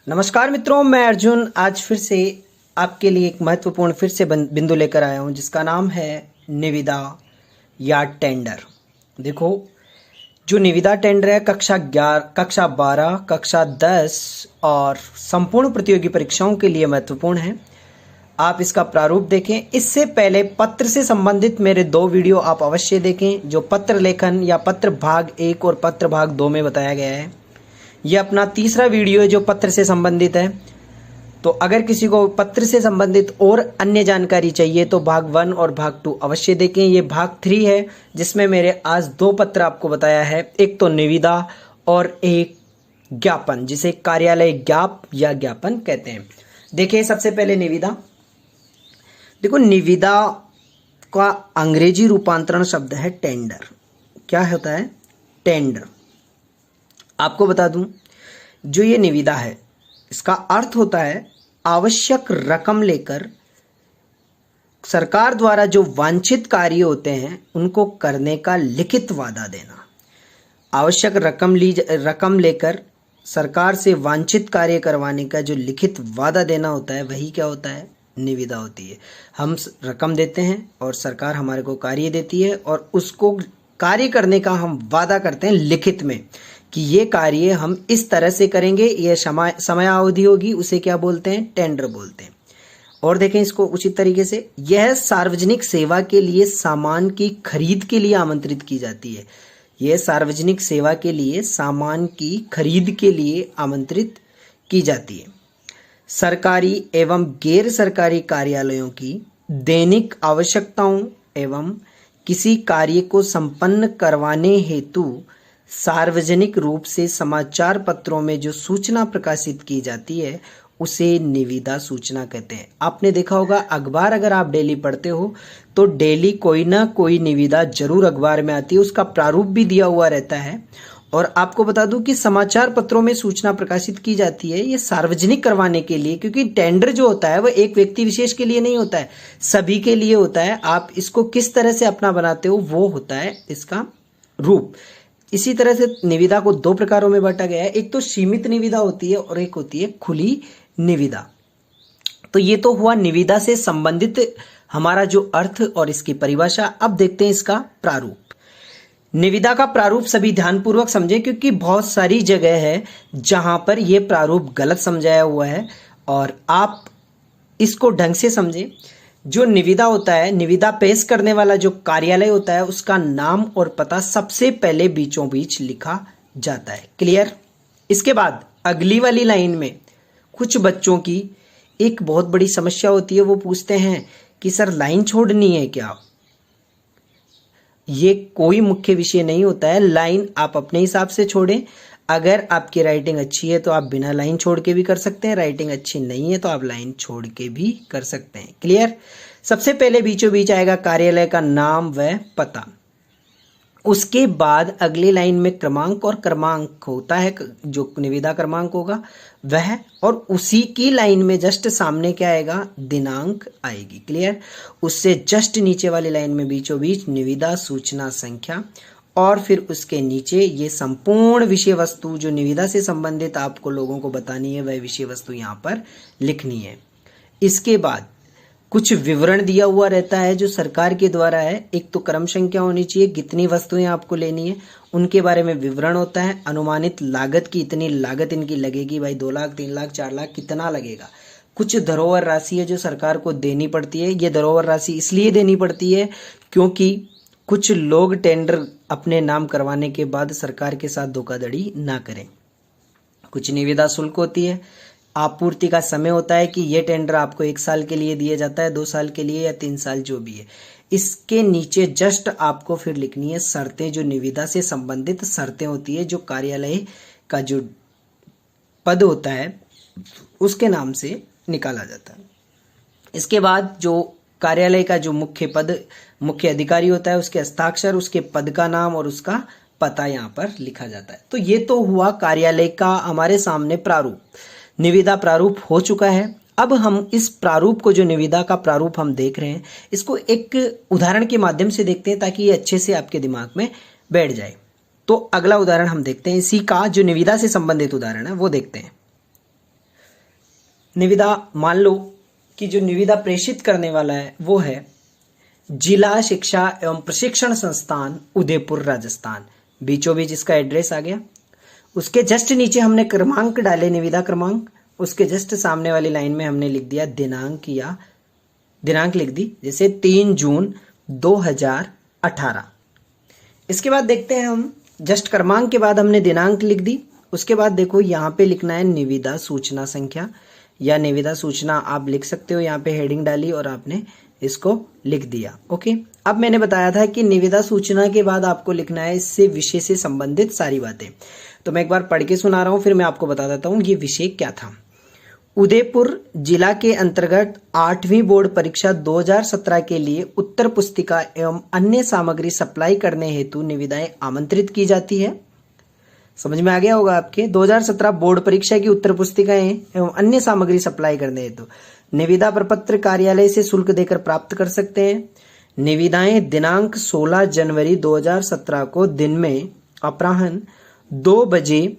नमस्कार मित्रों, मैं अर्जुन आज फिर से आपके लिए एक महत्वपूर्ण फिर से बिंदु लेकर आया हूं जिसका नाम है निविदा या टेंडर। देखो, जो निविदा टेंडर है कक्षा 11, कक्षा 12, कक्षा 10 और संपूर्ण प्रतियोगी परीक्षाओं के लिए महत्वपूर्ण है। आप इसका प्रारूप देखें। इससे पहले पत्र से संबंधित मेरे 2 वीडियो आप अवश्य देखें, जो पत्र लेखन या पत्र भाग 1 और पत्र भाग 2 में बताया गया है। यह अपना तीसरा वीडियो है जो पत्र से संबंधित है। तो अगर किसी को पत्र से संबंधित और अन्य जानकारी चाहिए तो भाग 1 और भाग 2 अवश्य देखें। ये भाग 3 है जिसमें मेरे आज 2 पत्र आपको बताया है, एक तो निविदा और एक ज्ञापन, जिसे कार्यालय ज्ञाप या ज्ञापन कहते हैं। देखिए, सबसे पहले निविदा। देखो, निविदा का अंग्रेजी रूपांतरण शब्द है टेंडर। क्या होता है? टेंडर। आपको बता दूं, जो ये निविदा है इसका अर्थ होता है आवश्यक रकम लेकर सरकार द्वारा जो वांछित कार्य होते हैं उनको करने का लिखित वादा देना। आवश्यक रकम लेकर सरकार से वांछित कार्य करवाने का जो लिखित वादा देना होता है वही क्या होता है? निविदा होती है। हम रकम देते हैं और सरकार हमारे को कार्य देती है और उसको कार्य करने का हम वादा करते हैं लिखित में कि ये कार्य हम इस तरह से करेंगे, ये समयावधि होगी, उसे क्या बोलते हैं? टेंडर बोलते हैं। और देखें इसको उचित तरीके से, यह सार्वजनिक सेवा के लिए सामान की खरीद के लिए आमंत्रित की जाती है। यह सार्वजनिक सेवा के लिए सामान की खरीद के लिए आमंत्रित की जाती है। सरकारी एवं गैर सरकारी कार्यालयों की दैनिक आवश्यकताओं एवं किसी कार्य को संपन्न करवाने हेतु सार्वजनिक रूप से समाचार पत्रों में जो सूचना प्रकाशित की जाती है उसे निविदा सूचना कहते हैं। आपने देखा होगा, अखबार अगर आप डेली पढ़ते हो तो डेली कोई ना कोई निविदा जरूर अखबार में आती है, उसका प्रारूप भी दिया हुआ रहता है। और आपको बता दूं कि समाचार पत्रों में सूचना प्रकाशित की जाती है ये सार्वजनिक करवाने के लिए, क्योंकि टेंडर जो होता है वो एक व्यक्ति विशेष के लिए नहीं होता है, सभी के लिए होता है। आप इसको किस तरह से अपना बनाते हो वो होता है इसका रूप। इसी तरह से निविदा को 2 प्रकारों में बांटा गया है। एक तो सीमित निविदा होती है और एक होती है खुली निविदा। तो ये तो हुआ निविदा से संबंधित हमारा जो अर्थ और इसकी परिभाषा। अब देखते हैं इसका प्रारूप। निविदा का प्रारूप सभी ध्यानपूर्वक समझें, क्योंकि बहुत सारी जगह है जहां पर यह प्रारूप गलत समझाया हुआ है और आप इसको ढंग से समझें। जो निविदा होता है, निविदा पेश करने वाला जो कार्यालय होता है उसका नाम और पता सबसे पहले बीचों बीच लिखा जाता है। क्लियर? इसके बाद अगली वाली लाइन में कुछ बच्चों की एक बहुत बड़ी समस्या होती है। वो पूछते हैं कि सर लाइन छोड़नी है क्या? ये कोई मुख्य विषय नहीं होता है। लाइन आप अपने हिसाब से छोड़ें। अगर आपकी राइटिंग अच्छी है तो आप बिना लाइन छोड़ के भी कर सकते हैं, राइटिंग अच्छी नहीं है तो आप लाइन छोड़ के भी कर सकते हैं। क्लियर? सबसे पहले बीचों बीच आएगा कार्यालय का नाम व पता। उसके बाद अगली लाइन में क्रमांक और क्रमांक होता है, जो निविदा क्रमांक होगा वह, और उसी की लाइन में जस्ट सामने क्या आएगा? दिनांक आएगी। क्लियर? उससे जस्ट नीचे वाली लाइन में बीचों बीच निविदा सूचना संख्या, और फिर उसके नीचे ये संपूर्ण विषय वस्तु जो निविदा से संबंधित आपको लोगों को बतानी है वह विषय वस्तु यहाँ पर लिखनी है। इसके बाद कुछ विवरण दिया हुआ रहता है जो सरकार के द्वारा है। एक तो क्रम संख्या होनी चाहिए, कितनी वस्तुएं आपको लेनी है उनके बारे में विवरण होता है। अनुमानित लागत की इतनी लागत इनकी लगेगी, भाई 2 लाख 3 लाख 4 लाख कितना लगेगा। कुछ धरोहर राशि है जो सरकार को देनी पड़ती है। ये धरोहर राशि इसलिए देनी पड़ती है क्योंकि कुछ लोग टेंडर अपने नाम करवाने के बाद सरकार के साथ धोखाधड़ी ना करें। कुछ निविदा शुल्क होती है। आपूर्ति का समय होता है कि यह टेंडर आपको 1 साल के लिए दिया जाता है, 2 साल के लिए या 3 साल, जो भी है। इसके नीचे जस्ट आपको फिर लिखनी है शर्तें, जो निविदा से संबंधित शर्तें होती है, जो कार्यालय का जो पद होता है उसके नाम से निकाला जाता है। इसके बाद जो कार्यालय का जो मुख्य अधिकारी होता है उसके हस्ताक्षर, उसके पद का नाम और उसका पता यहाँ पर लिखा जाता है। तो ये तो हुआ कार्यालय का हमारे सामने प्रारूप। निविदा प्रारूप हो चुका है। अब हम इस प्रारूप को, जो निविदा का प्रारूप हम देख रहे हैं, इसको एक उदाहरण के माध्यम से देखते हैं ताकि ये अच्छे से आपके दिमाग में बैठ जाए। तो अगला उदाहरण हम देखते हैं, इसी का जो निविदा से संबंधित उदाहरण है वो देखते हैं। निविदा, मान लो कि जो निविदा प्रेषित करने वाला है वो है जिला शिक्षा एवं प्रशिक्षण संस्थान उदयपुर राजस्थान, बीचों बीच इसका एड्रेस आ गया। उसके जस्ट नीचे हमने क्रमांक डाले, निविदा क्रमांक, उसके जस्ट सामने वाली लाइन में हमने लिख दिया दिनांक, या दिनांक लिख दी, जैसे 3 जून 2018। इसके बाद देखते हैं हम, जस्ट क्रमांक के बाद हमने दिनांक लिख दी। उसके बाद देखो यहाँ पे लिखना है निविदा सूचना संख्या या निविदा सूचना, आप लिख सकते हो। यहाँ पे हेडिंग डाली और आपने इसको लिख दिया। ओके, अब मैंने बताया था कि निविदा सूचना के बाद आपको लिखना है इससे विषय से संबंधित सारी बातें। तो मैं एक बार पढ़ के सुना रहा हूँ, फिर मैं आपको बता देता हूँ ये विषय क्या था। उदयपुर जिला के अंतर्गत 8वीं बोर्ड परीक्षा 2017 के लिए उत्तर पुस्तिका एवं अन्य सामग्री सप्लाई करने हेतु निविदाएं आमंत्रित की जाती है। समझ में आ गया होगा आपके। 2017 बोर्ड परीक्षा की उत्तर पुस्तिकाएं एवं अन्य सामग्री सप्लाई करने हेतु निविदा प्रपत्र कार्यालय से शुल्क देकर प्राप्त कर सकते हैं। निविदाएं दिनांक 16 जनवरी 2017 को दिन में अपराह्न 2 बजे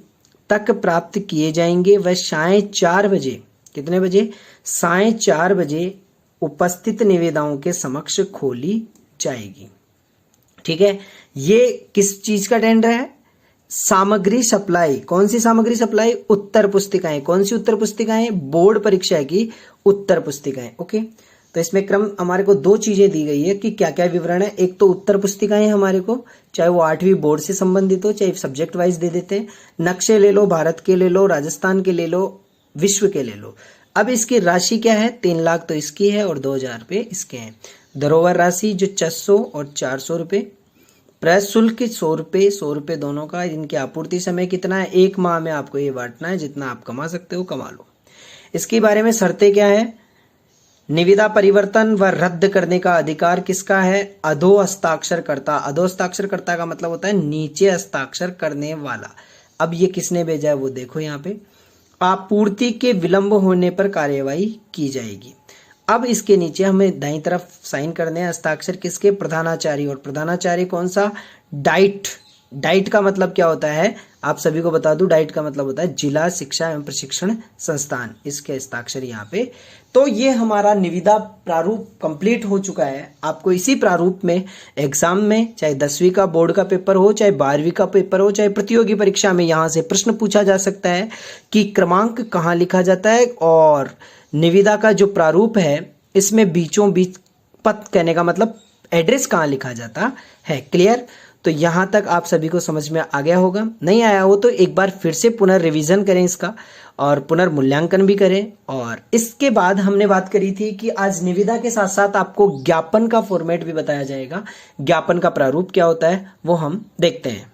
तक प्राप्त किए जाएंगे व साढ़े 4 बजे, कितने बजे? साढ़े 4 बजे उपस्थित निविदाओं के समक्ष खोली जाएगी। ठीक है, ये किस चीज का टेंडर है? सामग्री सप्लाई। कौन सी सामग्री सप्लाई? उत्तर पुस्तिकाएं। कौन सी उत्तर पुस्तिकाएं? बोर्ड परीक्षा की उत्तर पुस्तिकाएं। ओके, तो इसमें क्रम हमारे को 2 चीजें दी गई है कि क्या क्या विवरण है। एक तो उत्तर पुस्तिकाएं हमारे को, चाहे वो 8वीं बोर्ड से संबंधित हो, चाहे सब्जेक्ट वाइज दे देते हैं। नक्शे ले लो, भारत के ले लो, राजस्थान के ले लो, विश्व के ले लो। अब इसकी राशि क्या है? 3 लाख तो इसकी है और 2000 रुपये इसके हैं। धरोहर राशि जो 600 और 400 रुपये। प्रशुल्क 100 रुपये, 100 रुपये दोनों का। इनकी आपूर्ति समय कितना है? 1 माह में आपको ये बांटना है, जितना आप कमा सकते हो कमा लो। इसके बारे में शर्तें क्या है? निविदा परिवर्तन व रद्द करने का अधिकार किसका है? अधो हस्ताक्षरकर्ता। अधो हस्ताक्षरकर्ता का मतलब होता है नीचे हस्ताक्षर करने वाला। अब ये किसने भेजा है वो देखो यहाँ पे। आपूर्ति के विलंब होने पर कार्यवाही की जाएगी। अब इसके नीचे हमें दाईं तरफ साइन करने हैं हस्ताक्षर किसके? प्रधानाचार्य। और प्रधानाचार्य कौन सा? डाइट। डाइट का मतलब क्या होता है आप सभी को बता दूं, डाइट का मतलब होता है जिला शिक्षा एवं प्रशिक्षण संस्थान। इसके हस्ताक्षर यहाँ पे। तो ये हमारा निविदा प्रारूप कंप्लीट हो चुका है। आपको इसी प्रारूप में एग्जाम में, चाहे 10वीं का बोर्ड का पेपर हो, चाहे 12वीं का पेपर हो, चाहे प्रतियोगी परीक्षा में, यहाँ से प्रश्न पूछा जा सकता है कि क्रमांक कहाँ लिखा जाता है और निविदा का जो प्रारूप है इसमें बीचों बीच पद कहने का मतलब एड्रेस कहाँ लिखा जाता है। क्लियर? तो यहाँ तक आप सभी को समझ में आ गया होगा। नहीं आया हो तो एक बार फिर से पुनर्रिवीजन करें इसका और पुनर्मूल्यांकन भी करें। और इसके बाद हमने बात करी थी कि आज निविदा के साथ साथ आपको ज्ञापन का फॉर्मेट भी बताया जाएगा। ज्ञापन का प्रारूप क्या होता है वो हम देखते हैं।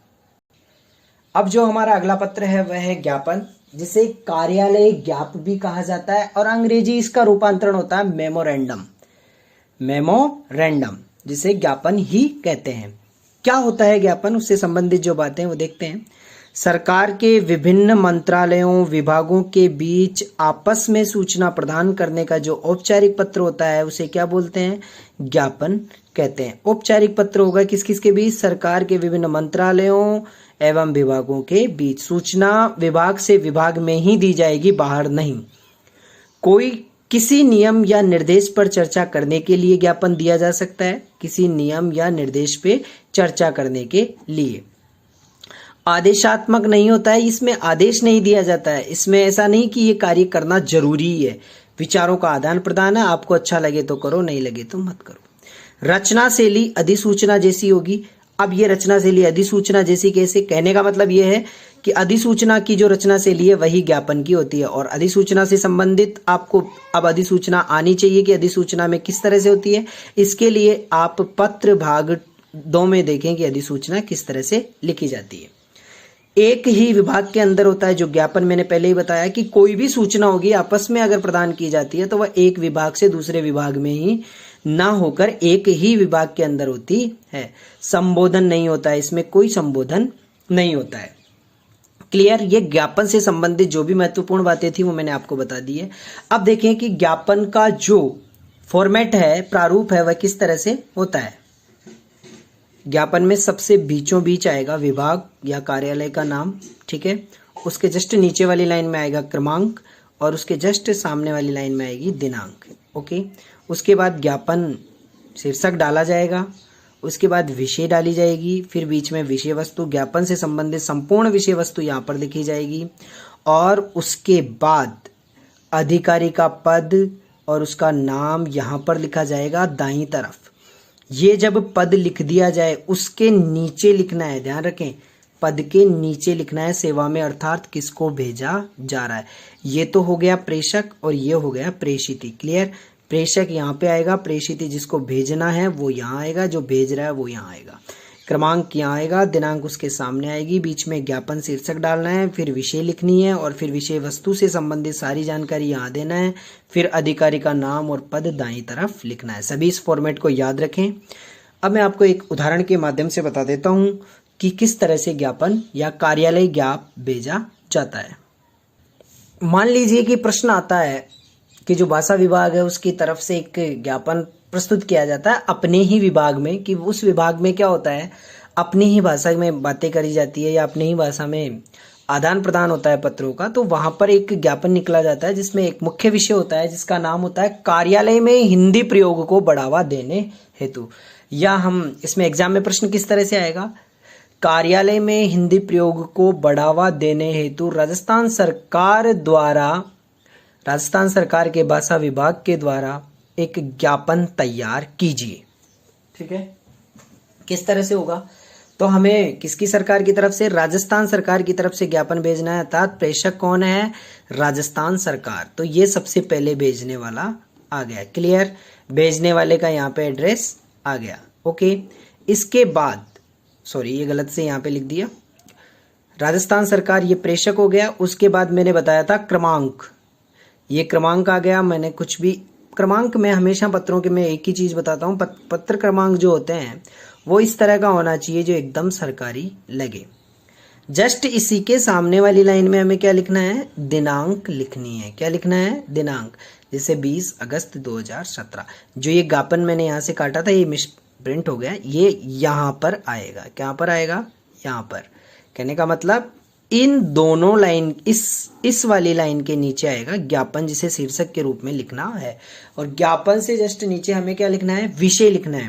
अब जो हमारा अगला पत्र है वह है ज्ञापन, जिसे कार्यालय ज्ञाप भी कहा जाता है और अंग्रेजी इसका रूपांतरण होता है मेमोरेंडम। मेमोरेंडम जिसे ज्ञापन ही कहते हैं। क्या होता है ज्ञापन, उससे संबंधित जो बातें वो देखते हैं। सरकार के विभिन्न मंत्रालयों विभागों के बीच आपस में सूचना प्रदान करने का जो औपचारिक पत्र होता है उसे क्या बोलते हैं? ज्ञापन कहते हैं। औपचारिक पत्र होगा किस किस के बीच? सरकार के विभिन्न मंत्रालयों एवं विभागों के बीच। सूचना विभाग से विभाग में ही दी जाएगी, बाहर नहीं। कोई किसी नियम या निर्देश पर चर्चा करने के लिए ज्ञापन दिया जा सकता है। किसी नियम या निर्देश पे चर्चा करने के लिए। आदेशात्मक नहीं होता है, इसमें आदेश नहीं दिया जाता है। इसमें ऐसा नहीं कि ये कार्य करना जरूरी है। विचारों का आदान प्रदान है, आपको अच्छा लगे तो करो, नहीं लगे तो मत करो। रचना शैली अधिसूचना जैसी होगी। अब ये रचना शैली अधिसूचना जैसी कैसे? कहने का मतलब ये है कि अधिसूचना की जो रचना शैली है वही ज्ञापन की होती है। और अधिसूचना से संबंधित आपको अब अधिसूचना आनी चाहिए कि अधिसूचना में किस तरह से होती है। इसके लिए आप पत्र भाग 2 में देखें कि अधिसूचना किस तरह से लिखी जाती है। एक ही विभाग के अंदर होता है जो ज्ञापन। मैंने पहले ही बताया कि कोई भी सूचना होगी आपस में अगर प्रदान की जाती है तो वह एक विभाग से दूसरे विभाग में ही ना होकर एक ही विभाग के अंदर होती है। संबोधन नहीं होता है, इसमें कोई संबोधन नहीं होता है। क्लियर? ये ज्ञापन से संबंधित जो भी महत्वपूर्ण बातें थी वो मैंने आपको बता दी है। अब देखें कि ज्ञापन का जो फॉर्मेट है, प्रारूप है, वह किस तरह से होता है। ज्ञापन में सबसे बीचों बीच आएगा विभाग या कार्यालय का नाम, ठीक है। उसके जस्ट नीचे वाली लाइन में आएगा क्रमांक और उसके जस्ट सामने वाली लाइन में आएगी दिनांक। ओके, उसके बाद ज्ञापन शीर्षक डाला जाएगा, उसके बाद विषय डाली जाएगी, फिर बीच में विषय वस्तु, ज्ञापन से संबंधित संपूर्ण विषय वस्तु यहाँ पर लिखी जाएगी, और उसके बाद अधिकारी का पद और उसका नाम यहाँ पर लिखा जाएगा दाईं तरफ। ये जब पद लिख दिया जाए उसके नीचे लिखना है, ध्यान रखें, पद के नीचे लिखना है सेवा में, अर्थात किसको भेजा जा रहा है। ये तो हो गया प्रेषक और ये हो गया प्रेषिती। क्लियर, प्रेषक यहाँ पे आएगा, प्रेषिती जिसको भेजना है वो यहाँ आएगा, जो भेज रहा है वो यहाँ आएगा, क्रमांक यहाँ आएगा, दिनांक उसके सामने आएगी, बीच में ज्ञापन शीर्षक डालना है, फिर विषय लिखनी है और फिर विषय वस्तु से संबंधित सारी जानकारी यहाँ देना है, फिर अधिकारी का नाम और पद दाईं तरफ लिखना है। सभी इस फॉर्मेट को याद रखें। अब मैं आपको एक उदाहरण के माध्यम से बता देता हूँ कि किस तरह से ज्ञापन या कार्यालय ज्ञाप भेजा जाता है। मान लीजिए कि प्रश्न आता है कि जो भाषा विभाग है उसकी तरफ से एक ज्ञापन प्रस्तुत किया जाता है अपने ही विभाग में, कि उस विभाग में क्या होता है, अपनी ही भाषा में बातें करी जाती है या अपनी ही भाषा में आदान प्रदान होता है पत्रों का। तो वहां पर एक ज्ञापन निकला जाता है जिसमें एक मुख्य विषय होता है जिसका नाम होता है कार्यालय में हिंदी प्रयोग को बढ़ावा देने हेतु। या हम इसमें एग्जाम में प्रश्न किस तरह से आएगा, कार्यालय में हिंदी प्रयोग को बढ़ावा देने हेतु राजस्थान सरकार के भाषा विभाग के द्वारा एक ज्ञापन तैयार कीजिए। ठीक है, किस तरह से होगा, तो हमें किसकी सरकार की तरफ से, राजस्थान सरकार की तरफ से ज्ञापन भेजना है, अर्थात प्रेषक कौन है, राजस्थान सरकार। तो ये सबसे पहले भेजने वाला आ गया। क्लियर, भेजने वाले का यहाँ पे एड्रेस आ गया। ओके, इसके बाद सॉरी ये गलत से यहाँ पे लिख दिया, राजस्थान सरकार ये प्रेषक हो गया। उसके बाद मैंने बताया था क्रमांक, ये क्रमांक आ गया। मैंने कुछ भी क्रमांक में हमेशा पत्रों के मैं एक ही चीज बताता हूँ, पत्र क्रमांक जो होते हैं वो इस तरह का होना चाहिए जो एकदम सरकारी लगे। जस्ट इसी के सामने वाली लाइन में हमें क्या लिखना है, दिनांक लिखनी है। क्या लिखना है, दिनांक। जैसे 20 अगस्त 2017, जो ये ज्ञापन मैंने यहाँ से काटा था ये मिस प्रिंट हो गया, ये यहाँ पर आएगा। क्या पर आएगा, यहाँ पर। कहने का मतलब इन दोनों लाइन, इस वाली लाइन के नीचे आएगा ज्ञापन, जिसे शीर्षक के रूप में लिखना है। और ज्ञापन से जस्ट नीचे हमें क्या लिखना है, विषय लिखना है,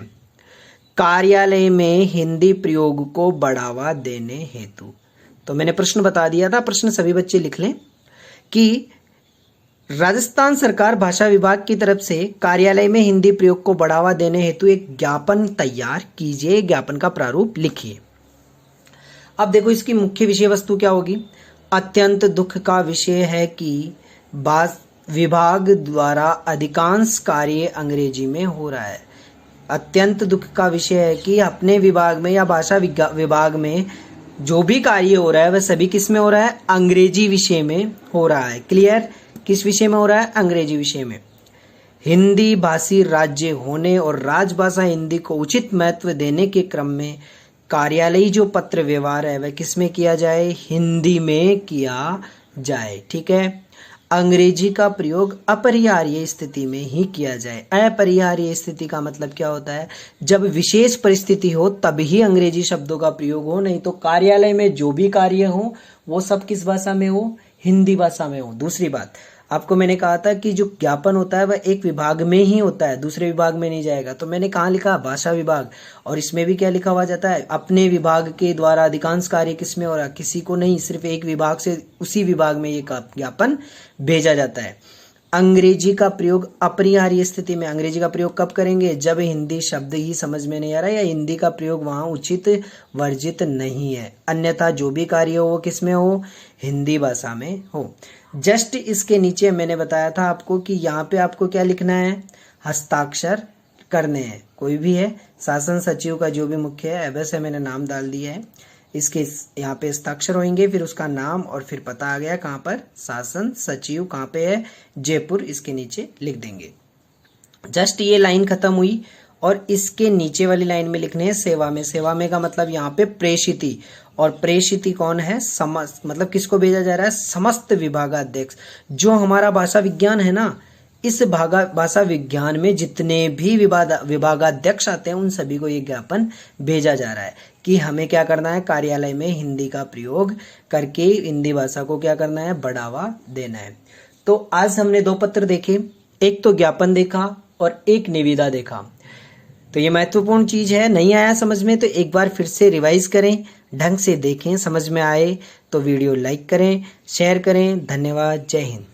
कार्यालय में हिंदी प्रयोग को बढ़ावा देने हेतु। तो मैंने प्रश्न बता दिया था, प्रश्न सभी बच्चे लिख लें कि राजस्थान सरकार भाषा विभाग की तरफ से कार्यालय में हिंदी प्रयोग को बढ़ावा देने हेतु एक ज्ञापन तैयार कीजिए, ज्ञापन का प्रारूप लिखिए। अब देखो इसकी मुख्य विषय वस्तु क्या होगी। अत्यंत दुख का विषय है कि विभाग द्वारा अधिकांश कार्य अंग्रेजी में हो रहा है। अत्यंत दुख का विषय है कि अपने विभाग में या भाषा विभाग में जो भी कार्य हो रहा है वह सभी किस में हो रहा है, अंग्रेजी विषय में हो रहा है। क्लियर, किस विषय में हो रहा है, अंग्रेजी विषय में। हिंदी भाषी राज्य होने और राजभाषा हिंदी को उचित महत्व देने के क्रम में कार्यालयी जो पत्र व्यवहार है वह किस में किया जाए, हिंदी में किया जाए। ठीक है, अंग्रेजी का प्रयोग अपरिहार्य स्थिति में ही किया जाए। अपरिहार्य स्थिति का मतलब क्या होता है, जब विशेष परिस्थिति हो तभी अंग्रेजी शब्दों का प्रयोग हो, नहीं तो कार्यालय में जो भी कार्य हो वो सब किस भाषा में हो, हिंदी भाषा में हो। दूसरी बात, आपको मैंने कहा था कि जो ज्ञापन होता है वह एक विभाग में ही होता है, दूसरे विभाग में नहीं जाएगा। तो मैंने कहाँ लिखा, भाषा विभाग। और इसमें भी क्या लिखा हुआ जाता है, अपने विभाग के द्वारा अधिकांश कार्य किसमें हो रहा है, किसी को नहीं, सिर्फ एक विभाग से उसी विभाग में ये ज्ञापन भेजा जाता है। अंग्रेजी का प्रयोग अपरिहार्य स्थिति में, अंग्रेजी का प्रयोग कब करेंगे, जब हिंदी शब्द ही समझ में नहीं आ रहा है या हिंदी का प्रयोग वहाँ उचित वर्जित नहीं है। अन्यथा जो भी कार्य हो वो किस में हो, हिंदी भाषा में हो। जस्ट इसके नीचे मैंने बताया था आपको कि यहाँ पे आपको क्या लिखना है, हस्ताक्षर करने हैं, कोई भी है, शासन सचिव का जो भी मुख्य है, वैसे मैंने नाम डाल दिया है, इसके यहाँ पे हस्ताक्षर होंगे, फिर उसका नाम और फिर पता आ गया कहाँ पर, शासन सचिव कहाँ पे है, जयपुर, इसके नीचे लिख देंगे। जस्ट ये लाइन खत्म हुई और इसके नीचे वाली लाइन में लिखने हैं सेवा में। सेवा में का मतलब यहाँ पे प्रेषिती, और प्रेषिती कौन है, समस्त, मतलब किसको भेजा जा रहा है, समस्त विभागाध्यक्ष। जो हमारा भाषा विज्ञान है ना, इस भाषा विज्ञान में जितने भी विभागाध्यक्ष आते हैं उन सभी को ये ज्ञापन भेजा जा रहा है कि हमें क्या करना है, कार्यालय में हिंदी का प्रयोग करके हिंदी भाषा को क्या करना है, बढ़ावा देना है। तो आज हमने 2 पत्र देखे, एक तो ज्ञापन देखा और एक निविदा देखा। तो ये महत्वपूर्ण चीज है, नहीं आया समझ में तो एक बार फिर से रिवाइज करें, ढंग से देखें, समझ में आए तो वीडियो लाइक करें, शेयर करें। धन्यवाद, जय हिंद।